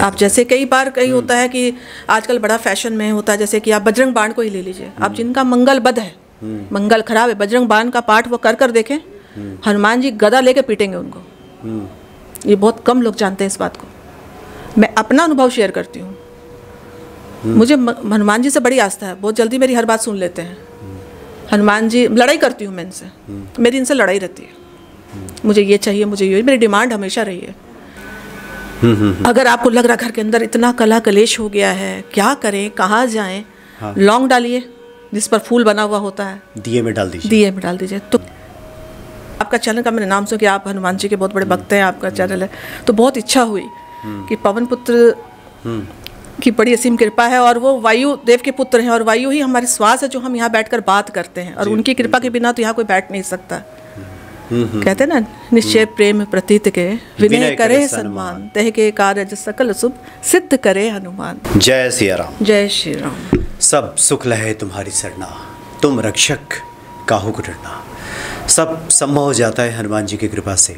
आप जैसे कई बार कई होता है कि आजकल बड़ा फैशन में होता है, जैसे कि आप बजरंग बाण को ही ले लीजिए। आप जिनका मंगल बद है, मंगल खराब है, बजरंग बाण का पाठ वो कर देखें, हनुमान जी गदा लेके पीटेंगे उनको। ये बहुत कम लोग जानते हैं इस बात को। मैं अपना अनुभव शेयर करती हूँ। मुझे हनुमान जी से बड़ी आस्था है, बहुत जल्दी मेरी हर बात सुन लेते हैं। हनुमान जी, लड़ाई करती हूँ मैं इनसे, मेरी इनसे लड़ाई रहती है। मुझे ये चाहिए, मुझे ये, मेरी डिमांड हमेशा रही है। अगर आपको लग रहा घर के अंदर इतना कला कलेश हो गया है, क्या करें, कहाँ जाएं, हाँ। लौंग डालिए जिस पर फूल बना हुआ होता है, दिए में डाल दीजिए, दिए में डाल दीजिए। तो आपका चैनल का मैंने नाम सुना कि आप हनुमान जी के बहुत बड़े भक्त हैं, आपका चैनल है, तो बहुत इच्छा हुई कि पवन पुत्र की बड़ी असीम कृपा है, और वो वायु देव के पुत्र हैं, और वायु ही हमारी श्वास है जो हम यहाँ बैठकर बात करते हैं, और उनकी कृपा के बिना तो यहाँ कोई बैठ नहीं सकता। कहते हैं ना, निश्चय प्रेम प्रतीत के विनय करे सन्मान, तह के कार्य सकल शुभ सिद्ध करे हनुमान। जय सिया राम। जय श्री राम। सब सुख लहे तुम्हारी सरना, तुम रक्षक काहू को डरना। सब संभव हो जाता है हनुमान जी की कृपा से।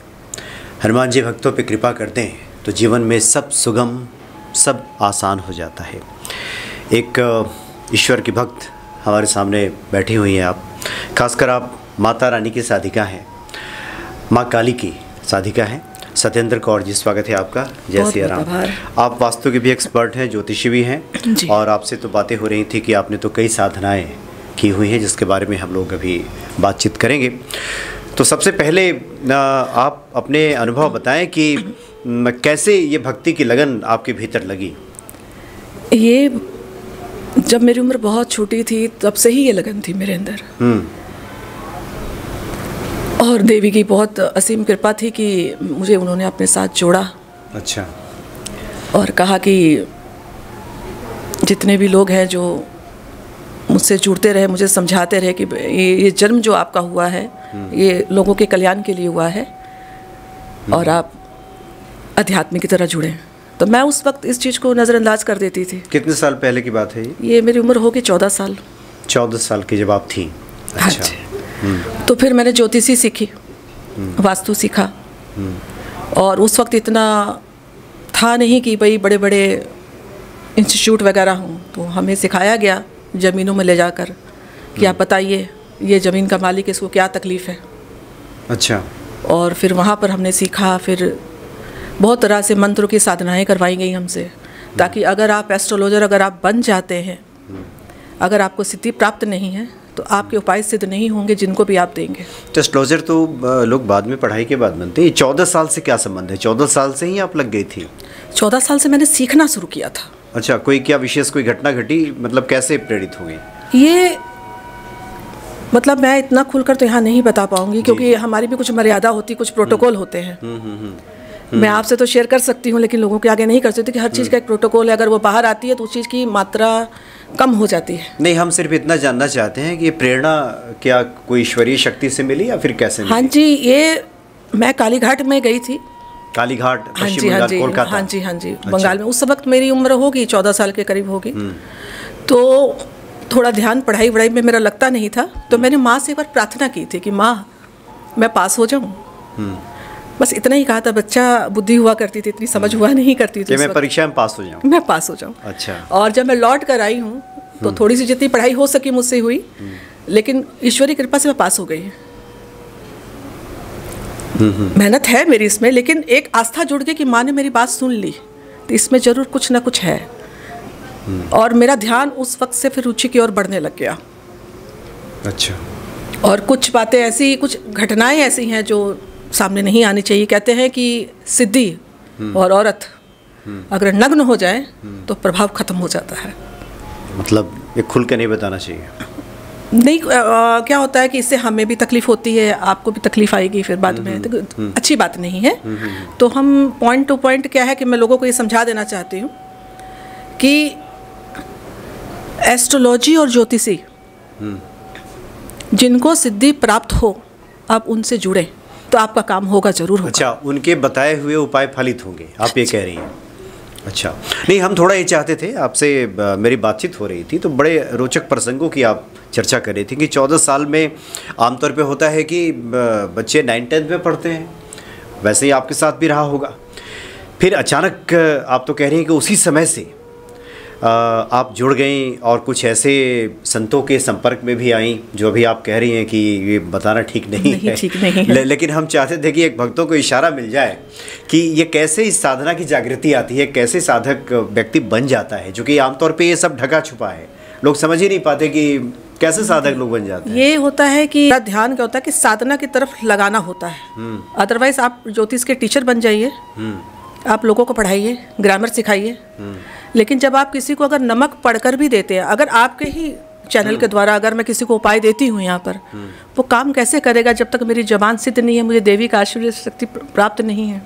हनुमान जी भक्तों पे कृपा करते हैं तो जीवन में सब सुगम, सब आसान हो जाता है। एक ईश्वर की भक्त हमारे सामने बैठी हुई हैं आप, खासकर आप माता रानी की साधिका हैं, माँ काली की साधिका हैं। सत्येंद्र कौर जी, स्वागत है आपका। जय सिया राम। आप वास्तु के भी एक्सपर्ट हैं, ज्योतिषी भी हैं, और आपसे तो बातें हो रही थी कि आपने तो कई साधनाएं की हुई हैं, जिसके बारे में हम लोग अभी बातचीत करेंगे। तो सबसे पहले आप अपने अनुभव बताएं कि कैसे ये भक्ति की लगन आपके भीतर लगी। ये जब मेरी उम्र बहुत छोटी थी तब से ही ये लगन थी मेरे अंदर, और देवी की बहुत असीम कृपा थी कि मुझे उन्होंने अपने साथ जोड़ा। अच्छा। और कहा कि जितने भी लोग हैं जो मुझसे जुड़ते रहे, मुझे समझाते रहे कि ये जन्म जो आपका हुआ है ये लोगों के कल्याण के लिए हुआ है, और आप अध्यात्म की तरह जुड़े। तो मैं उस वक्त इस चीज़ को नज़रअंदाज कर देती थी। कितने साल पहले की बात है ये मेरी उम्र होगी 14 साल। 14 साल की जब आप थी। अच्छा। तो फिर मैंने ज्योतिषी सीखी, वास्तु सीखा, और उस वक्त इतना था नहीं कि भाई बड़े बड़े इंस्टीट्यूट वगैरह हों, तो हमें सिखाया गया ज़मीनों में ले जाकर कि आप बताइए ये ज़मीन का मालिक, इसको क्या तकलीफ़ है। अच्छा। और फिर वहाँ पर हमने सीखा, फिर बहुत तरह से मंत्रों की साधनाएं करवाई गई हमसे, ताकि अगर आप एस्ट्रोलॉजर अगर आप बन जाते हैं, अगर आपको सिद्धि प्राप्त नहीं है तो आपके उपाय सिद्ध नहीं होंगे जिनको भी आप देंगे। तो एस्ट्रोलॉजर तो लोग बाद में पढ़ाई के बाद बनते हैं। 14 साल से क्या संबंध है? 14 साल से ही आप लग गई थी? 14 साल से मैंने सीखना शुरू किया था। अच्छा, कोई क्या विशेष कोई घटना घटी, मतलब कैसे प्रेरित हो गई? ये मतलब मैं इतना खुलकर तो यहाँ नहीं बता पाऊंगी, क्योंकि हमारी भी कुछ मर्यादा होती, कुछ प्रोटोकॉल होते हैं। मैं आपसे तो शेयर कर सकती हूँ, लेकिन लोगों के आगे नहीं कर सकती कि हर चीज़ का एक प्रोटोकॉल है। अगर वो बाहर आती है तो उस चीज़ की मात्रा कम हो जाती है। नहीं, हम सिर्फ इतना जानना चाहते हैं कि ये प्रेरणा क्या कोई ईश्वरीय शक्ति से मिली या फिर कैसे मिली? हाँ जी, ये मैं कालीघाट में गई थी। कालीघाट, पश्चिम बंगाल, कोलकाता। हाँ जी, हाँ जी। अच्छा। बंगाल में उस वक्त मेरी उम्र होगी 14 साल के करीब होगी। तो थोड़ा ध्यान पढ़ाई वढ़ाई में मेरा लगता नहीं था, तो मैंने माँ से एक बार प्रार्थना की थी कि माँ मैं पास हो जाऊँ। बस इतना ही कहा था। बच्चा बुद्धि हुआ करती थी, इतनी समझ हुआ नहीं करती थी। मैं परीक्षा में पास हो जाऊँ, मैं पास हो जाऊँ। अच्छा। और जब मैं लौट कर आई हूँ तो थोड़ी सी जितनी पढ़ाई हो सकी मुझसे हुई, लेकिन ईश्वरी कृपा से मैं पास हो गई। मेहनत है मेरी इसमें, लेकिन एक आस्था जुड़ गई कि माँ ने मेरी बात सुन ली, तो इसमें जरूर कुछ ना कुछ है। और मेरा ध्यान उस वक्त से फिर रुचि की ओर बढ़ने लग गया। अच्छा। और कुछ बातें ऐसी, कुछ घटनाएं ऐसी हैं जो सामने नहीं आनी चाहिए। कहते हैं कि सिद्धि और औरत अगर नग्न हो जाए तो प्रभाव खत्म हो जाता है। मतलब ये खुल के नहीं बताना चाहिए? नहीं, क्या होता है कि इससे हमें भी तकलीफ होती है, आपको भी तकलीफ आएगी फिर बाद में, तो अच्छी बात नहीं है। तो हम पॉइंट टू पॉइंट क्या है कि मैं लोगों को ये समझा देना चाहती हूँ कि एस्ट्रोलॉजी और ज्योतिषी जिनको सिद्धि प्राप्त हो, आप उनसे जुड़ें तो आपका काम होगा, जरूर होगा। अच्छा, उनके बताए हुए उपाय फलित होंगे, आप ये कह रही हैं? अच्छा। नहीं, हम थोड़ा ये चाहते थे आपसे, मेरी बातचीत हो रही थी तो बड़े रोचक प्रसंगों की आप चर्चा कर रही थी कि 14 साल में आमतौर पे होता है कि बच्चे 9th 10th में पढ़ते हैं, वैसे ही आपके साथ भी रहा होगा फिर अचानक आप तो कह रही हैं कि उसी समय से आप जुड़ गई और कुछ ऐसे संतों के संपर्क में भी आई जो अभी आप कह रही हैं कि ये बताना ठीक नहीं है। ठीक नहीं है। लेकिन हम चाहते थे कि एक भक्तों को इशारा मिल जाए कि ये कैसे इस साधना की जागृति आती है, कैसे साधक व्यक्ति बन जाता है, जो कि आमतौर पे ये सब ढका छुपा है, लोग समझ ही नहीं पाते कि कैसे साधक लोग बन जाते हैं। ये होता है कि ध्यान क्या होता है कि साधना की तरफ लगाना होता है। अदरवाइज आप ज्योतिष के टीचर बन जाइए, आप लोगों को पढ़ाइए, ग्रामर सिखाइए, लेकिन जब आप किसी को अगर नमक पढ़कर भी देते हैं, अगर आपके ही चैनल के द्वारा अगर मैं किसी को उपाय देती हूँ यहाँ पर, वो काम कैसे करेगा जब तक मेरी जबान सिद्ध नहीं है, मुझे देवी का आशीर्वाद शक्ति प्राप्त नहीं है।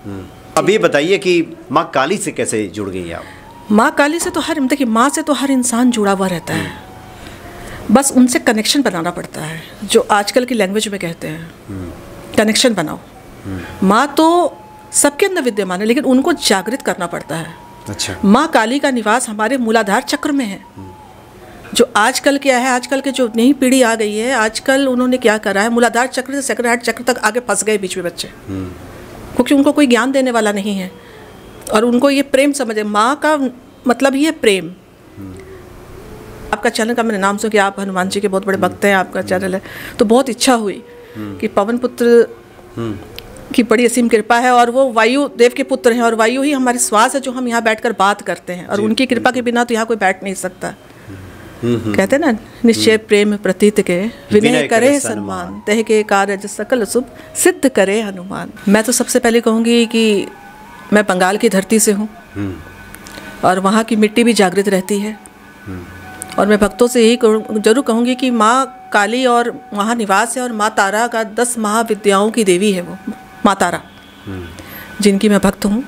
अब ये बताइए कि माँ काली से कैसे जुड़ गई आप? माँ काली से तो देखिए, माँ से तो हर इंसान जुड़ा हुआ रहता है, बस उनसे कनेक्शन बनाना पड़ता है, जो आजकल की लैंग्वेज में कहते हैं कनेक्शन बनाओ। माँ तो सबके अंदर विद्यमान है, लेकिन उनको जागृत करना पड़ता है। अच्छा। माँ काली का निवास हमारे मूलाधार चक्र में है। जो आजकल क्या है, आजकल के जो नई पीढ़ी आ गई है, आजकल उन्होंने क्या करा है, मूलाधार चक्र से सेकंड हार्ट चक्र तक आगे फंस गए बीच में बच्चे, क्योंकि उनको कोई ज्ञान देने वाला नहीं है और उनको ये प्रेम समझे। माँ का मतलब ही है प्रेम। आपका चैनल का मैंने नाम सुना कि आप हनुमान जी के बहुत बड़े भक्त हैं, आपका चैनल है, तो बहुत इच्छा हुई कि पवन पुत्र की बड़ी असीम कृपा है और वो वायु देव के पुत्र हैं और वायु ही हमारी श्वास है जो हम यहाँ बैठकर बात करते हैं, और उनकी कृपा के बिना तो यहाँ कोई बैठ नहीं सकता। कहते हैं ना, निश्चय प्रेम प्रतीत के विनय करे सन्मान, तह के कार्य सकल शुभ सिद्ध करे हनुमान। मैं तो सबसे पहले कहूँगी कि मैं बंगाल की धरती से हूँ और वहाँ की मिट्टी भी जागृत रहती है, और मैं भक्तों से यही जरूर कहूँगी कि माँ काली और वहाँ निवास है, और माँ तारा का 10 महाविद्याओं की देवी है वो माँ तारा, जिनकी मैं भक्त हूँ।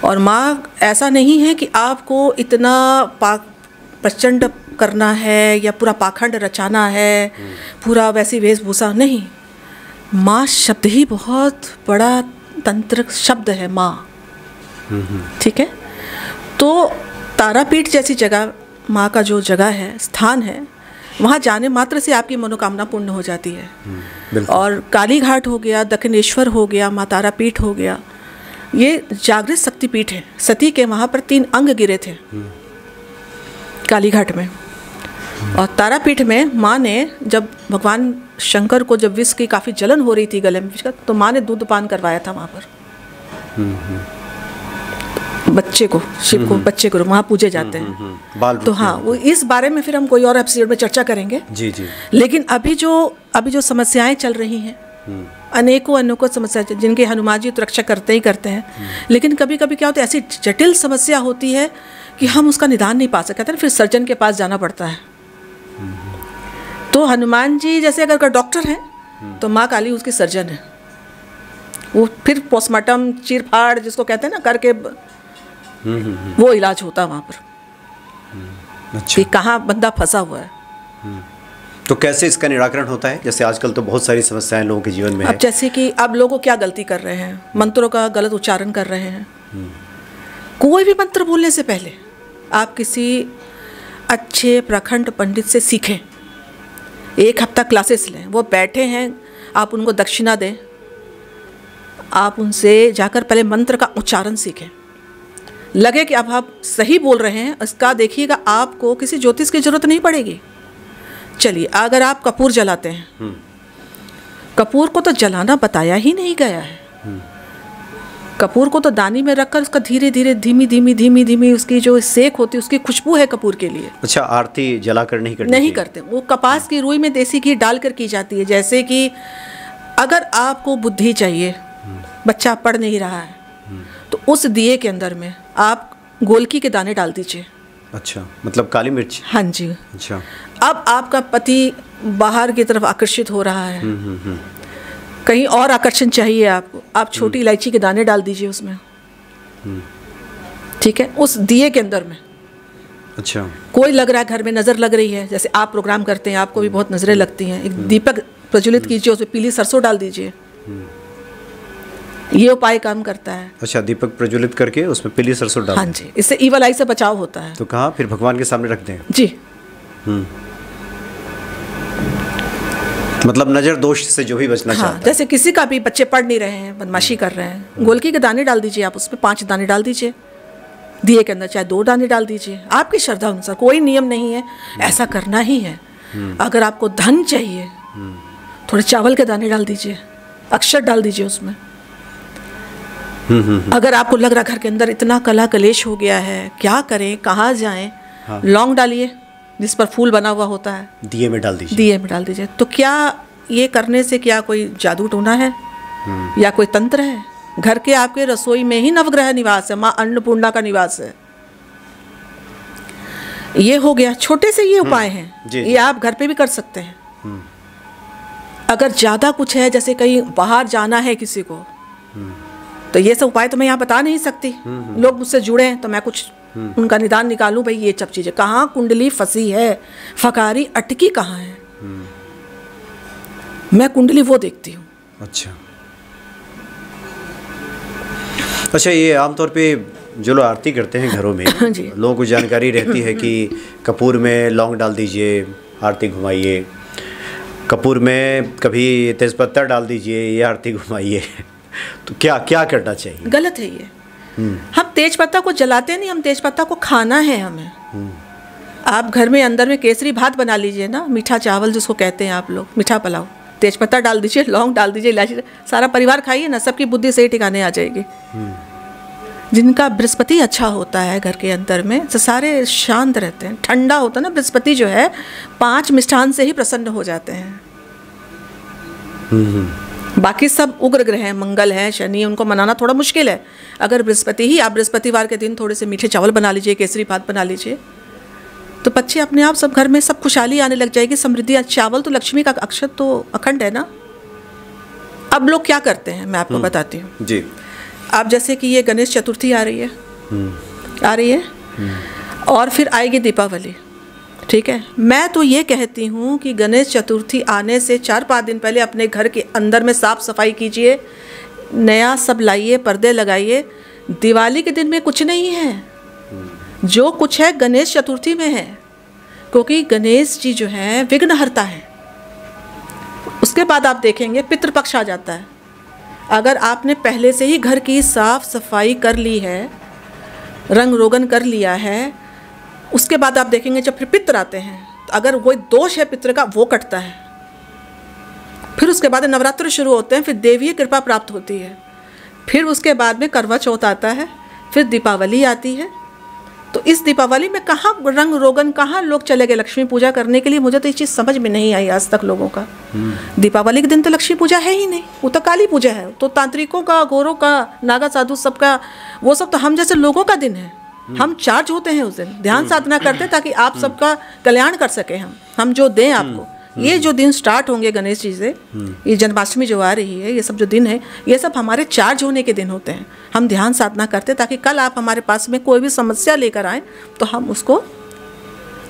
और माँ ऐसा नहीं है कि आपको इतना प्रचंड करना है या पूरा पाखंड रचाना है, पूरा वैसी वेशभूषा नहीं। माँ शब्द ही बहुत बड़ा तंत्र शब्द है माँ, ठीक है। तो तारापीठ जैसी जगह, माँ का जो जगह है, स्थान है, वहाँ जाने मात्र से आपकी मनोकामना पूर्ण हो जाती है। और काली घाट हो गया, दक्षिणेश्वर हो गया, माँ तारापीठ हो गया, ये जागृत शक्तिपीठ है। सती के वहाँ पर 3 अंग गिरे थे काली घाट में, और तारापीठ में माँ ने जब भगवान शंकर को जब विष की काफ़ी जलन हो रही थी गले में, तो माँ ने दूध पान करवाया था वहाँ पर बच्चे को, शिव को, बच्चे को वहाँ पूजे जाते हैं। तो हाँ, वो इस बारे में फिर हम कोई और एपिसोड में चर्चा करेंगे। जी जी। लेकिन अभी जो समस्याएं चल रही हैं, अनेकों समस्याएं जिनके हनुमान जी तो रक्षा करते ही करते हैं, लेकिन कभी कभी क्या होता है, ऐसी जटिल समस्या होती है कि हम उसका निदान नहीं पा सकते हैं, फिर सर्जन के पास जाना पड़ता है। तो हनुमान जी जैसे अगर डॉक्टर हैं तो माँ काली उसकी सर्जन है। वो फिर पोस्टमार्टम चीर फाड़ जिसको कहते हैं ना करके वो इलाज होता है वहाँ पर। अच्छा। कि कहाँ बंदा फंसा हुआ है। तो कैसे इसका निराकरण होता है? जैसे आजकल तो बहुत सारी समस्याएं लोगों के जीवन में है। अब जैसे कि अब लोगों क्या गलती कर रहे हैं, मंत्रों का गलत उच्चारण कर रहे हैं। कोई भी मंत्र बोलने से पहले आप किसी अच्छे प्रखंड पंडित से सीखें, 1 हफ्ता क्लासेस लें, वो बैठे हैं, आप उनको दक्षिणा दें, आप उनसे जाकर पहले मंत्र का उच्चारण सीखें, लगे कि अब आप सही बोल रहे हैं, इसका देखिएगा आपको किसी ज्योतिष की जरूरत नहीं पड़ेगी। चलिए, अगर आप कपूर जलाते हैं, कपूर को तो जलाना बताया ही नहीं गया है। कपूर को तो दानी में रखकर उसका धीरे धीरे धीमी धीमी उसकी जो सेक होती है, उसकी खुशबू है कपूर के लिए। अच्छा, आरती जलाकर नहीं करते, वो कपास की रुई में देसी घी डालकर की जाती है। जैसे कि अगर आपको बुद्धि चाहिए, बच्चा पढ़ नहीं रहा है, तो उस दिए के अंदर में आप गोलकी के दाने डाल दीजिए। अच्छा, मतलब काली मिर्च? हाँ जी। अच्छा। अब आपका पति बाहर की तरफ आकर्षित हो रहा है, कहीं और आकर्षण चाहिए आपको, आप छोटी इलायची के दाने डाल दीजिए उसमें, ठीक है, उस दिए के अंदर में। अच्छा। कोई लग रहा है घर में नज़र लग रही है, जैसे आप प्रोग्राम करते हैं, आपको भी बहुत नज़रें लगती हैं, एक दीपक प्रज्वलित कीजिए, उसमें पीली सरसों डाल दीजिए, ये उपाय काम करता है। अच्छा, दीपक प्रज्वलित करके उसमें पीली सरसों डाल। हाँ जी, इससे ईवल आई से बचाव होता है। तो कहाँ फिर भगवान के सामने रख दें? जी। मतलब नज़र दोष से जो भी बचना चाहता है। जैसे किसी का भी बच्चे पढ़ नहीं रहे हैं, बदमाशी कर रहे हैं, गोलकी के दाने डाल दीजिए, आप उसमें 5 दाने डाल दीजिए, दिए के अंदर चाहे 2 दाने डाल दीजिए, आपकी श्रद्धा अनुसार, कोई नियम नहीं है, ऐसा करना ही है। अगर आपको धन चाहिए, थोड़े चावल के दाने डाल दीजिए, अक्षर डाल दीजिए उसमें। अगर आपको लग रहा घर के अंदर इतना कला कलेश हो गया है, क्या करें, कहाँ जाएं, लौंग डालिए जिस पर फूल बना हुआ होता है, दिए में डाल दीजिए, दिए में डाल दीजिए। तो क्या ये करने से क्या कोई जादू टोना है या कोई तंत्र है? घर के आपके रसोई में ही नवग्रह निवास है, माँ अन्नपूर्णा का निवास है। ये हो गया, छोटे से ये उपाय हैं, ये आप घर पे भी कर सकते हैं। अगर ज़्यादा कुछ है, जैसे कहीं बाहर जाना है किसी को, तो ये सब उपाय तो मैं यहाँ बता नहीं सकती। लोग मुझसे जुड़े हैं तो मैं कुछ उनका निदान निकालूं, भाई ये सब चीज़ें कहाँ कुंडली फंसी है, फकारी अटकी कहाँ है, मैं कुंडली वो देखती हूँ। अच्छा, ये आमतौर पे जो लोग आरती करते हैं घरों में लोगों को जानकारी रहती है कि कपूर में लौंग डाल दीजिए, आरती घुमाइए, कपूर में कभी तेज़पत्ता डाल दीजिए, ये आरती घुमाइए। तो क्या क्या करना चाहिए? गलत है ये। हम तेज पत्ता को जलाते नहीं, हम तेज पत्ता को खाना है हमें। आप घर में अंदर में केसरी भात बना लीजिए ना, मीठा चावल जिसको कहते हैं आप लोग, मीठा पुलाव, तेज पत्ता डाल दीजिए, लौंग डाल दीजिए, इलायची, सारा परिवार खाइए ना, सबकी बुद्धि सही ठिकाने आ जाएगी। जिनका बृहस्पति अच्छा होता है घर के अंदर में, तो सारे शांत रहते हैं, ठंडा होता है ना बृहस्पति जो है, 5 मिष्ठान से ही प्रसन्न हो जाते हैं। बाकी सब उग्र ग्रह हैं, मंगल है, शनि, उनको मनाना थोड़ा मुश्किल है। अगर बृहस्पति ही, आप बृहस्पतिवार के दिन थोड़े से मीठे चावल बना लीजिए, केसरी भात बना लीजिए, तो बच्चे अपने आप सब घर में सब खुशहाली आने लग जाएगी, समृद्धि। चावल तो लक्ष्मी का अक्षर तो अखंड है ना। अब लोग क्या करते हैं मैं आपको बताती हूँ जी। आप जैसे कि ये गणेश चतुर्थी आ रही है, और फिर आएगी दीपावली, ठीक है। मैं तो ये कहती हूँ कि गणेश चतुर्थी आने से 4-5 दिन पहले अपने घर के अंदर में साफ सफाई कीजिए, नया सब लाइए, पर्दे लगाइए। दिवाली के दिन में कुछ नहीं है, जो कुछ है गणेश चतुर्थी में है, क्योंकि गणेश जी जो है विघ्नहर्ता है। उसके बाद आप देखेंगे पितृपक्ष आ जाता है। अगर आपने पहले से ही घर की साफ सफाई कर ली है, रंग रोगन कर लिया है, उसके बाद आप देखेंगे जब फिर पितृ आते हैं, तो अगर कोई दोष है पितृ का, वो कटता है। फिर उसके बाद नवरात्र शुरू होते हैं, फिर देवीय कृपा प्राप्त होती है। फिर उसके बाद में करवा चौथ आता है, फिर दीपावली आती है। तो इस दीपावली में कहाँ रंग रोगन, कहाँ लोग चले गए लक्ष्मी पूजा करने के लिए? मुझे तो ये चीज़ समझ में नहीं आई आज तक लोगों का। दीपावली के दिन तो लक्ष्मी पूजा है ही नहीं, वो तो काली पूजा है। तो तांत्रिकों का, गोरों का, नागा साधु सबका, वो सब तो हम जैसे लोगों का दिन है। हम चार्ज होते हैं उस दिन, ध्यान साधना करते हैं ताकि आप सबका कल्याण कर सके। हम जो दें आपको, ये जो दिन स्टार्ट होंगे गणेश जी से, ये जन्माष्टमी जो आ रही है, ये सब जो दिन है, ये सब हमारे चार्ज होने के दिन होते हैं। हम ध्यान साधना करते हैं ताकि कल आप हमारे पास में कोई भी समस्या लेकर आए तो हम उसको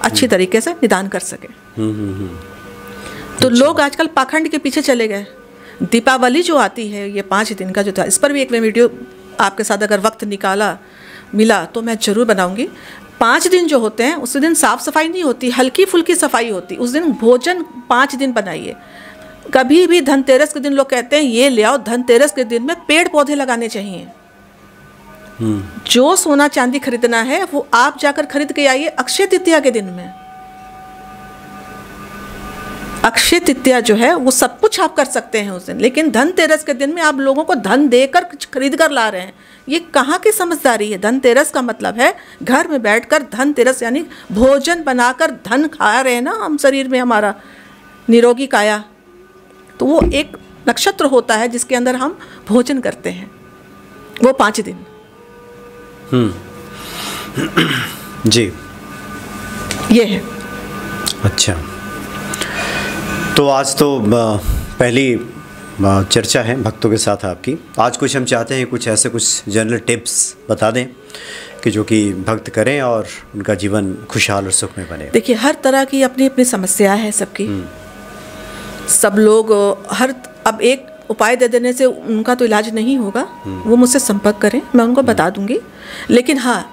अच्छी तरीके से निदान कर सकें। तो लोग आजकल पाखंड के पीछे चले गए। दीपावली जो आती है, ये 5 दिन का जो था, इस पर भी एक मैं वीडियो आपके साथ अगर वक्त मिला तो मैं ज़रूर बनाऊंगी। 5 दिन जो होते हैं, उस दिन साफ़ सफाई नहीं होती, हल्की फुल्की सफाई होती। उस दिन भोजन 5 दिन बनाइए। कभी भी धनतेरस के दिन लोग कहते हैं ये ले आओ, धनतेरस के दिन में पेड़ पौधे लगाने चाहिए। जो सोना चांदी खरीदना है वो आप जाकर खरीद के आइए अक्षय तृतीया के दिन में। अक्षय तृतीया जो है वो सब कुछ आप कर सकते हैं उस दिन, लेकिन धनतेरस के दिन में आप लोगों को धन देकर खरीद कर ला रहे हैं। ये कहाँ की समझदारी है? धनतेरस का मतलब है घर में बैठकर धनतेरस यानी भोजन बनाकर धन खा रहे हैं ना हम, शरीर में हमारा निरोगी काया। तो वो एक नक्षत्र होता है जिसके अंदर हम भोजन करते हैं, वो 5 दिन। जी, ये है। अच्छा, तो आज तो पहली चर्चा है भक्तों के साथ आपकी। आज कुछ हम चाहते हैं कुछ ऐसे कुछ जनरल टिप्स बता दें कि जो कि भक्त करें और उनका जीवन खुशहाल और सुखमय बने। देखिए, हर तरह की अपनी अपनी समस्या है सबकी। सब लोग अब एक उपाय दे देने से उनका तो इलाज नहीं होगा। वो मुझसे संपर्क करें, मैं उनको बता दूंगी। लेकिन हाँ,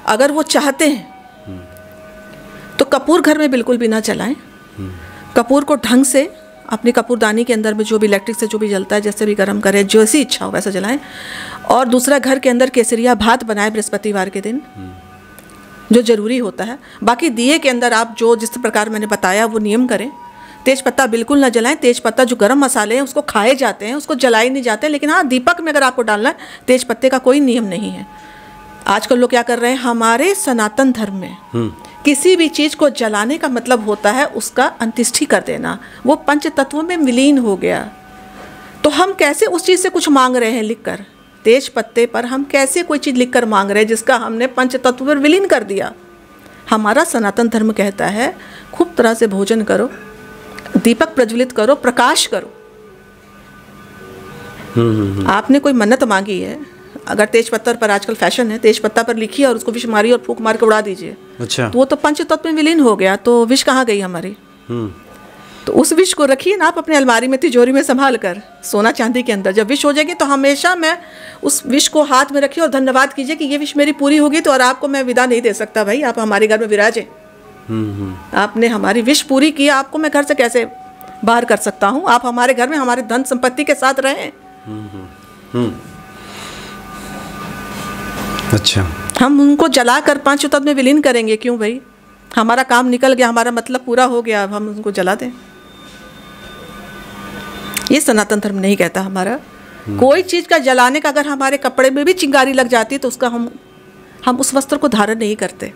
अगर वो चाहते हैं तो कपूर घर में बिल्कुल भी ना चलाएं। कपूर को ढंग से अपनी कपूरदानी के अंदर में जो भी इलेक्ट्रिक से जो भी जलता है, जैसे भी गर्म करें, जैसी इच्छा हो वैसा जलाएं। और दूसरा, घर के अंदर केसरिया भात बनाए बृहस्पतिवार के दिन, जो ज़रूरी होता है। बाकी दिए के अंदर आप जो जिस प्रकार मैंने बताया वो नियम करें। तेज पत्ता बिल्कुल ना जलाएं। तेज पत्ता जो गरम मसाले हैं उसको खाए जाते हैं, उसको जलाए नहीं जाते। लेकिन हाँ, दीपक में अगर आपको डालना है, तेज पत्ते का कोई नियम नहीं है। आजकल लोग क्या कर रहे हैं, हमारे सनातन धर्म में किसी भी चीज़ को जलाने का मतलब होता है उसका अंत्येष्टि कर देना। वो पंच तत्वों में विलीन हो गया। तो हम कैसे उस चीज़ से कुछ मांग रहे हैं लिखकर? तेज पत्ते पर हम कैसे कोई चीज़ लिखकर मांग रहे हैं जिसका हमने पंच तत्व पर विलीन कर दिया? हमारा सनातन धर्म कहता है खूब तरह से भोजन करो, दीपक प्रज्वलित करो, प्रकाश करो। आपने कोई मन्नत मांगी है, अगर तेज पत्ता पर आजकल फैशन है, तेज पत्ता पर लिखिए और उसको विष मारिए और फूंक मार के उड़ा दीजिए। अच्छा। तो वो तो पंच तत्व में विलीन हो गया। तो विष कहाँ गई हमारी? तो उस विष को रखिए ना आप अपने अलमारी में, तिजोरी में संभाल कर, सोना चांदी के अंदर। जब विष हो जाएगी तो हमेशा मैं उस विष को हाथ में रखिए और धन्यवाद कीजिए कि ये विष मेरी पूरी होगी तो और आपको मैं विदा नहीं दे सकता भाई, आप हमारे घर में विराजे। आपने हमारी विश पूरी की, आपको मैं घर से कैसे बाहर कर सकता हूँ? आप हमारे घर में हमारे धन संपत्ति के साथ रहें। अच्छा। हम उनको जलाकर पंच तत्व में विलीन करेंगे क्यों भाई? हमारा काम निकल गया, हमारा मतलब पूरा हो गया, अब हम उनको जला दें? ये सनातन धर्म नहीं कहता हमारा। कोई चीज़ का जलाने का, अगर हमारे कपड़े में भी चिंगारी लग जाती है तो उसका हम उस वस्त्र को धारण नहीं करते।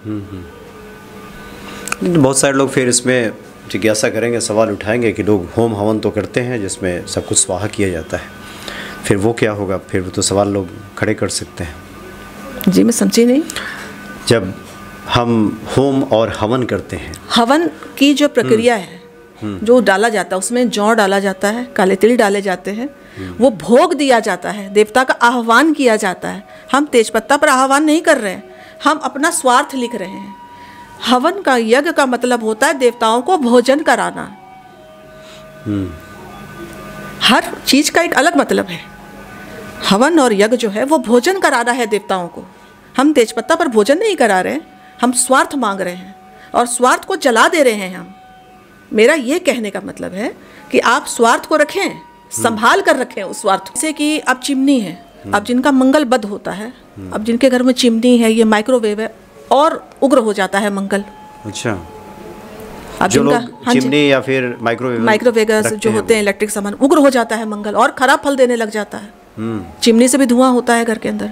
बहुत सारे लोग फिर इसमें जिज्ञासा करेंगे, सवाल उठाएंगे कि लोग होम हवन तो करते हैं जिसमें सब कुछ स्वाहा किया जाता है, फिर वो क्या होगा? फिर वो तो सवाल लोग खड़े कर सकते हैं। जी मैं समझी नहीं। जब हम होम और हवन करते हैं, हवन की जो प्रक्रिया है, जो डाला जाता है उसमें जौ डाला जाता है, काले तिल डाले जाते हैं, वो भोग दिया जाता है, देवता का आह्वान किया जाता है। हम तेजपत्ता पर आह्वान नहीं कर रहे हैं, हम अपना स्वार्थ लिख रहे हैं। हवन का, यज्ञ का मतलब होता है देवताओं को भोजन कराना। हर चीज का एक अलग मतलब है। हवन और यज्ञ जो है वो भोजन कराना है देवताओं को। हम तेजपत्ता पर भोजन नहीं करा रहे हैं, हम स्वार्थ मांग रहे हैं और स्वार्थ को जला दे रहे हैं हम। मेरा ये कहने का मतलब है कि आप स्वार्थ को रखें, संभाल कर रखें उस स्वार्थ को। जैसे कि अब चिमनी है, अब जिनका मंगल बद होता है, अब जिनके घर में चिमनी है, ये माइक्रोवेव है, और उग्र हो जाता है मंगल। अच्छा। अब जो जिनका लोग चिमनी या फिर माइक्रोवेव जो होते हैं इलेक्ट्रिक सामान, उग्र हो जाता है मंगल और खराब फल देने लग जाता है। चिमनी से भी धुआं होता है घर के अंदर।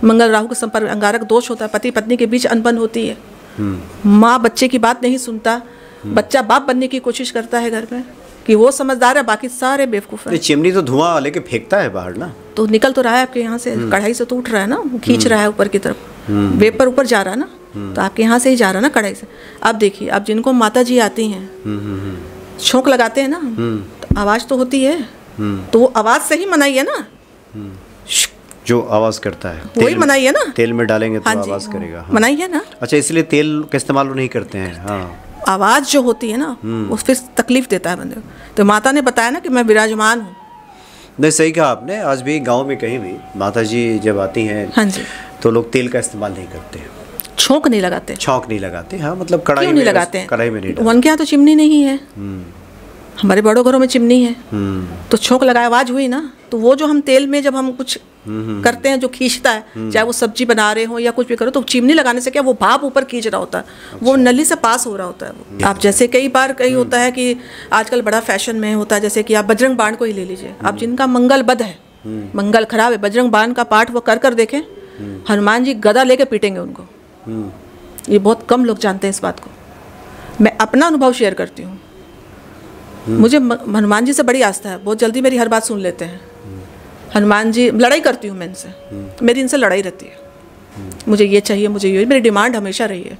मंगल राहु के संपर्क, अंगारक दोष होता है, पति पत्नी के बीच अनबन होती है, माँ बच्चे की बात नहीं सुनता, बच्चा बाप बनने की कोशिश करता है घर में कि वो समझदार है, बाकी सारे बेवकूफ़ हैं। चिमनी तो धुआं लेके फेंकता है बाहर ना, तो निकल तो रहा है आपके यहाँ से, कढ़ाई से तो उठ रहा है ना, खींच रहा है ऊपर की तरफ, वेपर ऊपर जा रहा है ना, तो आपके यहाँ से ही जा रहा है ना कढ़ाई से। अब देखिए, अब जिनको माता जी आती हैं, छोंक लगाते हैं ना, तो आवाज़ तो होती है, तो वो आवाज़ से ही मनाइए ना, जो आवाज़ करता है वही मनाइए ना। तेल में डालेंगे तो आवाज़ करेगा। हाँ। मनाइए ना। अच्छा, इसलिए तेल का इस्तेमाल नहीं करते हैं। हाँ। आवाज़ जो होती है ना, वो फिर तकलीफ देता है बंदे को। तो माता ने बताया ना कि मैं विराजमान हूँ। नहीं, सही कहा आपने। आज भी गांव में कहीं भी माता जी जब आती हैं, हाँ जी, तो लोग तेल का इस्तेमाल नहीं करते, छोंक नहीं लगाते, छौंक नहीं लगाते। हाँ, मतलब कढ़ाई नहीं लगाते हैं, कढ़ाई में नहीं डालते। उनके यहाँ तो चिमनी नहीं है, हमारे बड़ों घरों में चिमनी है, तो छोंक लगाए आवाज़ हुई ना, तो वो जो हम तेल में जब हम कुछ करते हैं जो खींचता है, चाहे वो सब्जी बना रहे हो या कुछ भी करो, तो चिमनी लगाने से क्या वो भाप ऊपर खींच रहा होता है। अच्छा। वो नली से पास हो रहा होता है वो। आप जैसे कई बार कहीं होता है कि आजकल बड़ा फैशन में होता है, जैसे कि आप बजरंग बाण को ही ले लीजिए। आप जिनका मंगल बद है, मंगल खराब है, बजरंग बाण का पाठ वो कर देखें, हनुमान जी गदा लेके पीटेंगे उनको। ये बहुत कम लोग जानते हैं इस बात को। मैं अपना अनुभव शेयर करती हूँ। मुझे हनुमान जी से बड़ी आस्था है, बहुत जल्दी मेरी हर बात सुन लेते हैं हनुमान जी। लड़ाई करती हूँ मैं इनसे, मेरी इनसे लड़ाई रहती है, मुझे ये चाहिए, मुझे ये, मेरी डिमांड हमेशा रही है।